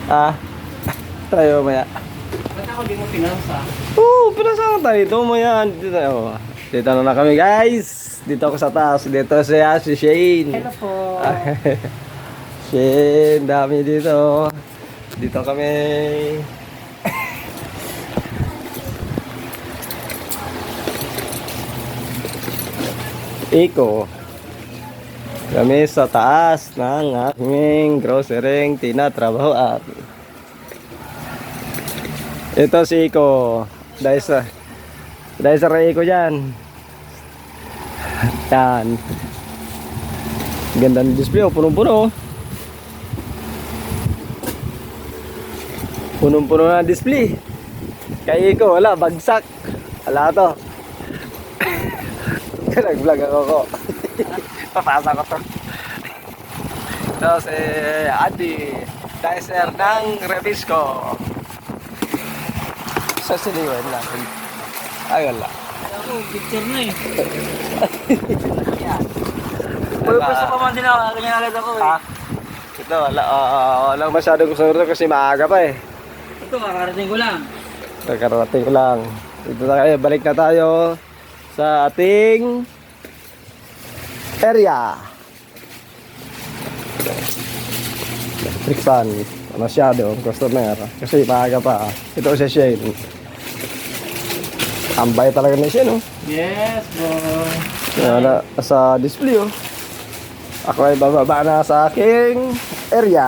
Ah, tayo maya. Ba't ako di mo pinansa? Oo, pinasama tayo dito. Maya, dito tayo. Dito na kami guys. Dito ako sa taas. Dito siya, si Shane. Hello po. Shane, dami dito. Dito kami. Iko. Kami sa taas ng aking grocery tinatrabahoan. Ito si Iko. Dahil sa Iko dyan. Yan. Ganda ng display, oh. Punong-puno. Punong-puno na display. Kay Iko, wala, bagsak. Wala to. Nag-vlog ako ko. Papasa ko to. Ito si Adi. Dicer ng Revisco. Sa siliwan natin. Ay, wala. Ako, picture na eh. Uy, gusto pa man din ako. Ganyan agad ako eh. Ah, ito, walang masyadong gusto kasi maaga pa eh. Ito, kakarating ko lang. Nakarating ko lang. Ito na kayo, balik na tayo sa ating area. Electric fan. Masyado, customer. Kasi maaga pa. Ito si Shane. Ambay talaga na siya, no? Yes, boy. Wala sa display, oh. Ako ay bababa na sa aking area.